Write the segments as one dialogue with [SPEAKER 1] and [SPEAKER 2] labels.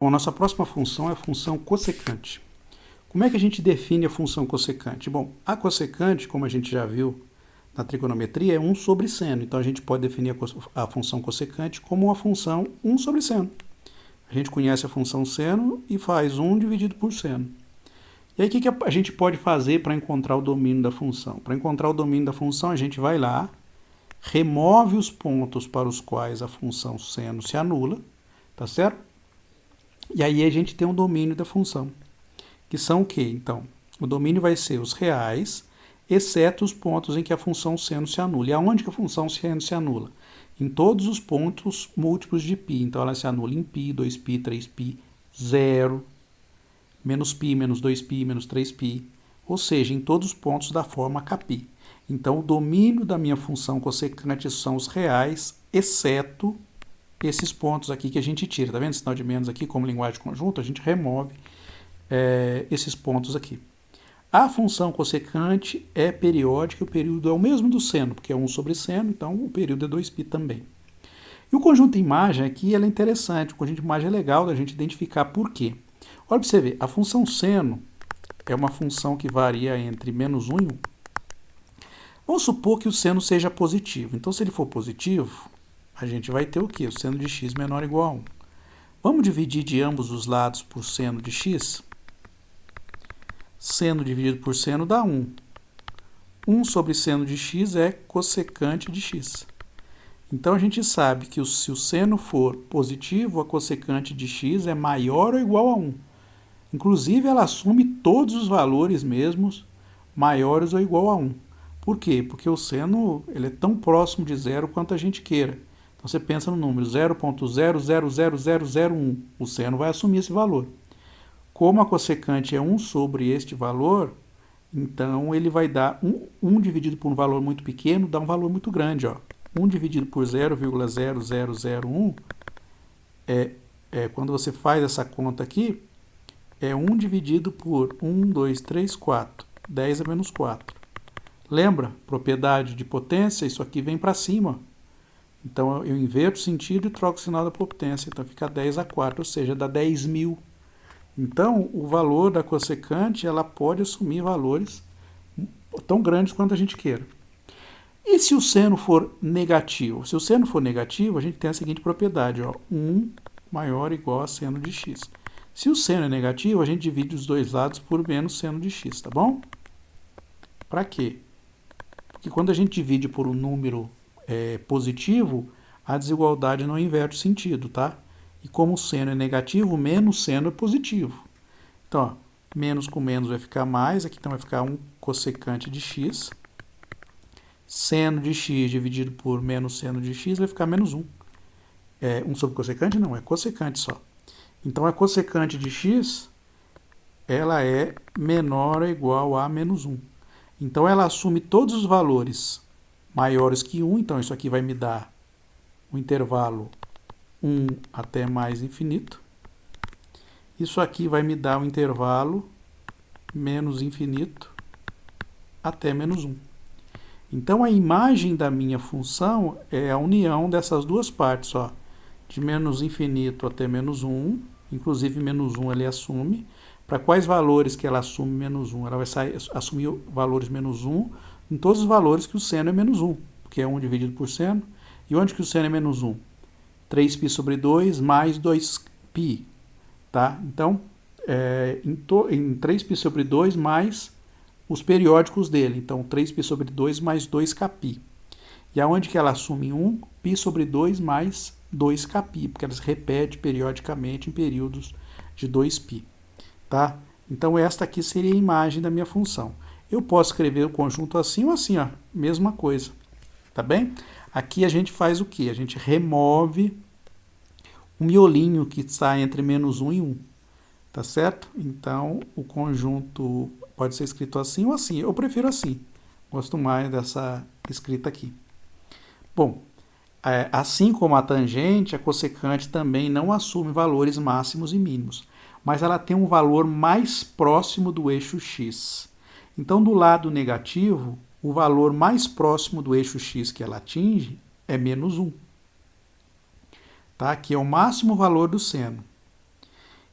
[SPEAKER 1] Bom, nossa próxima função é a função cossecante. Como é que a gente define a função cossecante? Bom, a cossecante, como a gente já viu na trigonometria, é 1 sobre seno. Então a gente pode definir a função cossecante como uma função 1 sobre seno. A gente conhece a função seno e faz 1 dividido por seno. E aí o que a gente pode fazer para encontrar o domínio da função? Para encontrar o domínio da função, a gente vai lá, remove os pontos para os quais a função seno se anula, tá certo? E aí a gente tem um domínio da função, que são o quê? Então, o domínio vai ser os reais, exceto os pontos em que a função seno se anula. E aonde que a função seno se anula? Em todos os pontos múltiplos de π. Então, ela se anula em π, 2π, 3π, 0, menos π, menos 2π, menos 3π. Ou seja, em todos os pontos da forma kπ. Então, o domínio da minha função cossecante são os reais, exceto esses pontos aqui que a gente tira. Tá vendo? Sinal de menos aqui, como linguagem de conjunto, a gente remove esses pontos aqui. A função cossecante é periódica, o período é o mesmo do seno, porque é 1 sobre seno, então o período é 2π também. E o conjunto de imagem aqui é interessante, o conjunto de imagem é legal da gente identificar por quê. Olha para você ver, a função seno é uma função que varia entre menos 1 e 1. Vamos supor que o seno seja positivo. Então, se ele for positivo, a gente vai ter o quê? O seno de x menor ou igual a 1. Vamos dividir de ambos os lados por seno de x? Seno dividido por seno dá 1. 1 sobre seno de x é cossecante de x. Então, a gente sabe que se o seno for positivo, a cossecante de x é maior ou igual a 1. Inclusive, ela assume todos os valores mesmos maiores ou igual a 1. Por quê? Porque o seno ele é tão próximo de zero quanto a gente queira. Então, você pensa no número 0,000001. O seno vai assumir esse valor. Como a cossecante é 1 sobre este valor, então ele vai dar 1 dividido por um valor muito pequeno, dá um valor muito grande. Ó. 1 dividido por 0,0001, quando você faz essa conta aqui, é 1 dividido por 1, 2, 3, 4. 10 a menos 4. Lembra? Propriedade de potência, isso aqui vem para cima. Então, eu inverto o sentido e troco o sinal da potência. Então, fica 10 a 4, ou seja, dá 10.000. Então, o valor da cossecante, ela pode assumir valores tão grandes quanto a gente queira. E se o seno for negativo? Se o seno for negativo, a gente tem a seguinte propriedade, ó, 1 maior ou igual a seno de x. Se o seno é negativo, a gente divide os dois lados por menos seno de x, tá bom? Para quê? Porque quando a gente divide por um número positivo, a desigualdade não inverte o sentido, tá? E como o seno é negativo, menos seno é positivo. Então, ó, menos com menos vai ficar mais, aqui então vai ficar 1 cossecante de x. Seno de x dividido por menos seno de x vai ficar menos 1. 1 sobre cossecante? Não, é cossecante só. Então, a cossecante de x, ela é menor ou igual a menos 1. Então, ela assume todos os valores maiores que 1. Então, isso aqui vai me dar o intervalo 1 até mais infinito. Isso aqui vai me dar o intervalo menos infinito até menos 1. Então, a imagem da minha função é a união dessas duas partes, ó, de menos infinito até menos 1, inclusive menos 1 ele assume. Para quais valores que ela assume menos 1? Ela vai assumir valores menos 1 em todos os valores que o seno é menos 1, porque é 1 dividido por seno. E onde que o seno é menos 1? 3π sobre 2 mais 2π. Tá? Então, em 3π sobre 2 mais os periódicos dele. Então, 3π sobre 2 mais 2kπ. E aonde que ela assume 1? π sobre 2 mais 2kπ, porque ela se repete periodicamente em períodos de 2π. Tá? Então, esta aqui seria a imagem da minha função. Eu posso escrever o conjunto assim ou assim, ó, mesma coisa. Tá bem? Aqui a gente faz o quê? A gente remove o miolinho que está entre menos 1 e 1. Tá certo? Então, o conjunto pode ser escrito assim ou assim. Eu prefiro assim. Gosto mais dessa escrita aqui. Bom, assim como a tangente, a cossecante também não assume valores máximos e mínimos, mas ela tem um valor mais próximo do eixo x. Então, do lado negativo, o valor mais próximo do eixo x que ela atinge é menos 1. Tá? Que é o máximo valor do seno.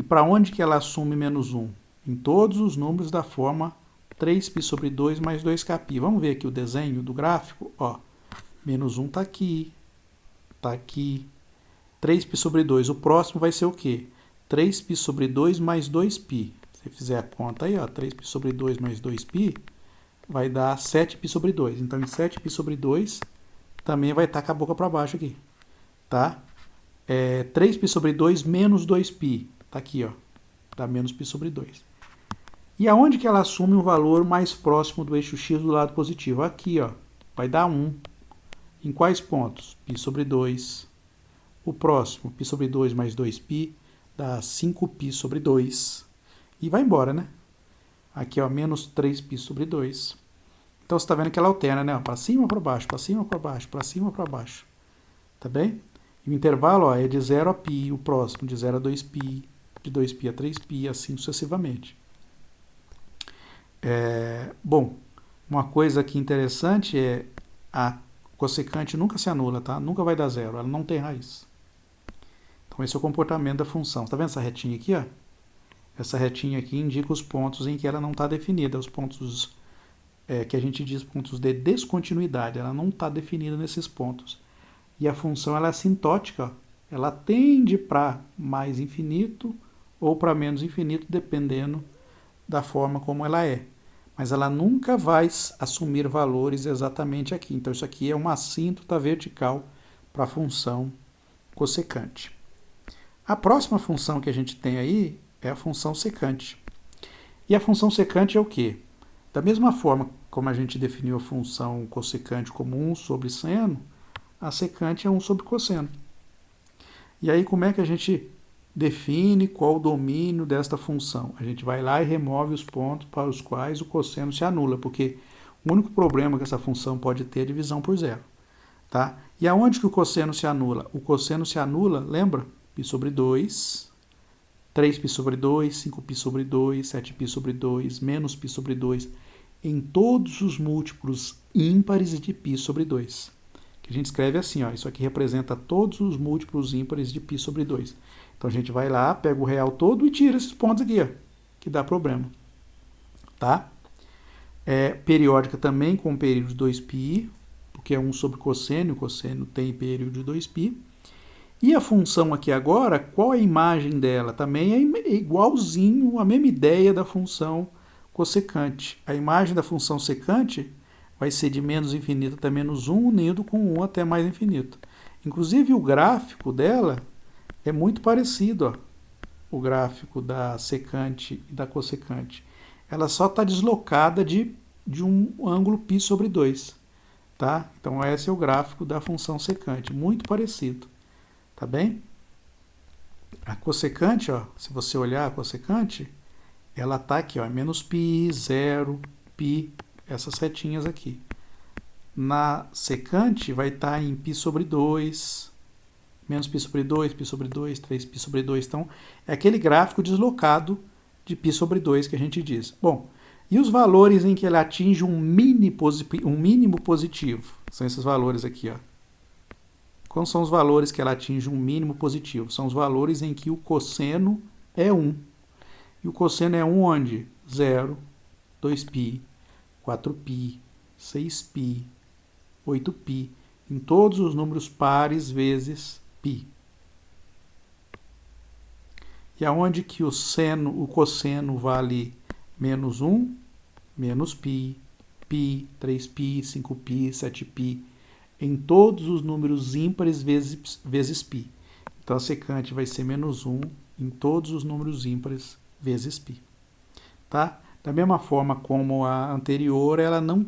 [SPEAKER 1] E para onde que ela assume menos 1? Em todos os números da forma 3π sobre 2 mais 2kπ. Vamos ver aqui o desenho do gráfico. Ó, menos 1 está aqui. Está aqui. 3π sobre 2. O próximo vai ser o quê? 3π sobre 2 mais 2π. Se você fizer a conta aí, ó, 3π sobre 2 mais 2π, vai dar 7π sobre 2. Então, em 7π sobre 2, também vai estar com a boca para baixo aqui. Tá? 3π sobre 2 menos 2π. Tá aqui, ó. Dá menos π sobre 2. E aonde que ela assume um valor mais próximo do eixo x do lado positivo? Aqui, ó. Vai dar 1. Em quais pontos? π sobre 2. O próximo, π sobre 2 mais 2π, dá 5π sobre 2. E vai embora, né? Aqui, ó, menos 3π sobre 2. Então, você está vendo que ela alterna, né? Para cima, para baixo, para cima, para baixo, para cima, para baixo. Tá bem? E o intervalo, ó, é de 0 a π, o próximo de 0 a 2π, de 2π a 3π, assim sucessivamente. Bom, uma coisa aqui interessante é a cossecante nunca se anula, tá? Nunca vai dar zero, ela não tem raiz. Então, esse é o comportamento da função. Tá vendo essa retinha aqui, ó? Essa retinha aqui indica os pontos em que ela não está definida, os pontos que a gente diz pontos de descontinuidade, ela não está definida nesses pontos. E a função ela é assintótica, ó. Ela tende para mais infinito ou para menos infinito, dependendo da forma como ela é. Mas ela nunca vai assumir valores exatamente aqui. Então, isso aqui é uma assíntota vertical para a função cossecante. A próxima função que a gente tem aí é a função secante. E a função secante é o quê? Da mesma forma como a gente definiu a função cossecante como 1 sobre seno, a secante é 1 sobre cosseno. E aí, como é que a gente define qual o domínio desta função? A gente vai lá e remove os pontos para os quais o cosseno se anula, porque o único problema que essa função pode ter é divisão por zero. Tá? E aonde que o cosseno se anula? O cosseno se anula, lembra? π sobre 2, 3π sobre 2, 5π sobre 2, 7π sobre 2, menos π sobre 2, em todos os múltiplos ímpares de π sobre 2. Que a gente escreve assim, ó, isso aqui representa todos os múltiplos ímpares de π sobre 2. Então, a gente vai lá, pega o real todo e tira esses pontos aqui, ó, que dá problema. Tá? Periódica também com período de 2π, porque é 1 sobre cosseno, e o cosseno tem período de 2π. E a função aqui agora, qual é a imagem dela? Também é igualzinho, a mesma ideia da função cossecante. A imagem da função secante vai ser de menos infinito até menos 1, unido com 1 até mais infinito. Inclusive, o gráfico dela é muito parecido, ó, o gráfico da secante e da cossecante. Ela só está deslocada de um ângulo π sobre 2. Tá? Então, esse é o gráfico da função secante, muito parecido. Tá bem? A cossecante, ó, se você olhar a cossecante, ela está aqui, ó, menos π, 0, π, essas retinhas aqui. Na secante vai estar em π sobre 2, menos π sobre 2, π sobre 2, 3π sobre 2. Então, é aquele gráfico deslocado de π sobre 2 que a gente diz. Bom, e os valores em que ele atinge um mínimo positivo? São esses valores aqui, ó. Quais são os valores que ela atinge um mínimo positivo? São os valores em que o cosseno é 1. E o cosseno é 1 onde? 0, 2π, 4π, 6π, 8π, em todos os números pares vezes π. E aonde que o cosseno vale menos 1? Menos π, π, 3π, 5π, 7π, em todos os números ímpares vezes π. Então, a secante vai ser menos 1 em todos os números ímpares vezes π. Tá? Da mesma forma como a anterior, ela não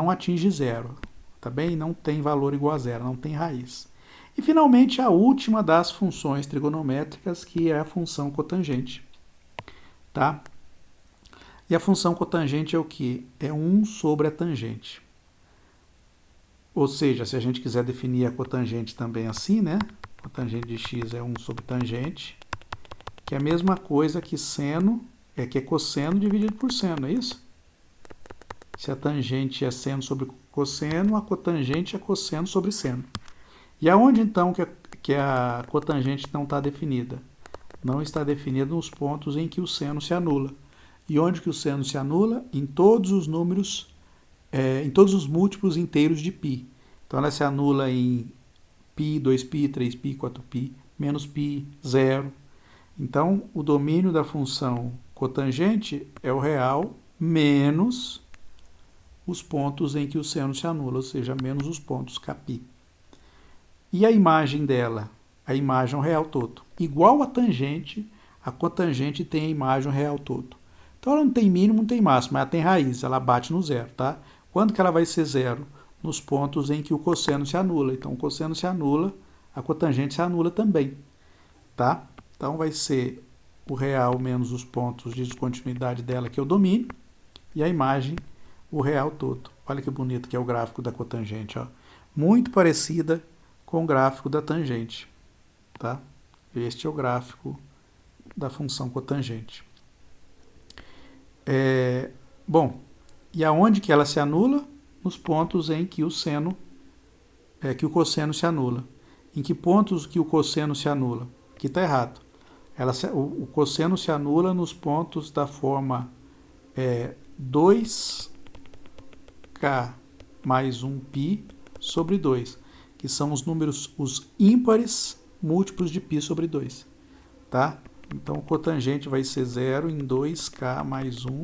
[SPEAKER 1] atinge zero. Tá bem? Não tem valor igual a zero, não tem raiz. E, finalmente, a última das funções trigonométricas, que é a função cotangente. Tá? E a função cotangente é o quê? É 1 sobre a tangente. Ou seja, se a gente quiser definir a cotangente também assim, né? Cotangente de x é 1 sobre tangente, que é a mesma coisa que seno, que é cosseno dividido por seno, é isso? Se a tangente é seno sobre cosseno, a cotangente é cosseno sobre seno. E aonde, então, que a cotangente não está definida? não está definida nos pontos em que o seno se anula. E onde que o seno se anula? Em todos os números, em todos os múltiplos inteiros de π. Então ela se anula em π, 2π, 3π, 4π, menos π, zero. Então o domínio da função cotangente é o real menos os pontos em que o seno se anula, ou seja, menos os pontos κπ. E a imagem dela? A imagem é o real todo. Igual a tangente, a cotangente tem a imagem real todo. Então ela não tem mínimo, não tem máximo, ela tem raiz, ela bate no zero, tá? Quando que ela vai ser zero? Nos pontos em que o cosseno se anula. Então o cosseno se anula, a cotangente se anula também, tá? Então vai ser o real menos os pontos de descontinuidade dela, que é o domínio, e a imagem, o real todo. Olha que bonito que é o gráfico da cotangente, ó. Muito parecida com o gráfico da tangente, tá? Este é o gráfico da função cotangente. Bom, e aonde que ela se anula? Nos pontos em que o cosseno se anula. Em que pontos que o cosseno se anula? Aqui está errado. O cosseno se anula nos pontos da forma 2k mais 1π sobre 2, que são os números, os ímpares múltiplos de π sobre 2, tá? Então o cotangente vai ser 0 em 2k mais 1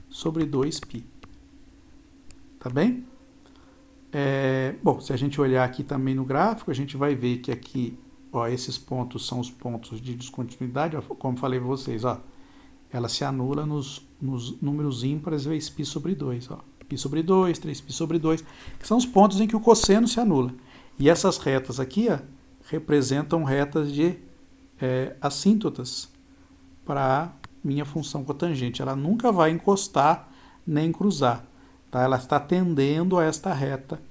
[SPEAKER 1] sobre 2π. Tá bem? Bom, se a gente olhar aqui também no gráfico, a gente vai ver que aqui, ó, esses pontos são os pontos de descontinuidade, ó, como falei para vocês, ó, ela se anula nos números ímpares vezes π sobre 2, ó, π sobre 2, 3π sobre 2, que são os pontos em que o cosseno se anula. E essas retas aqui, ó, representam retas de assíntotas para a minha função cotangente. Ela nunca vai encostar nem cruzar, tá? Ela está tendendo a esta reta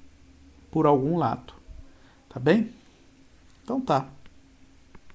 [SPEAKER 1] por algum lado, tá bem? Então tá.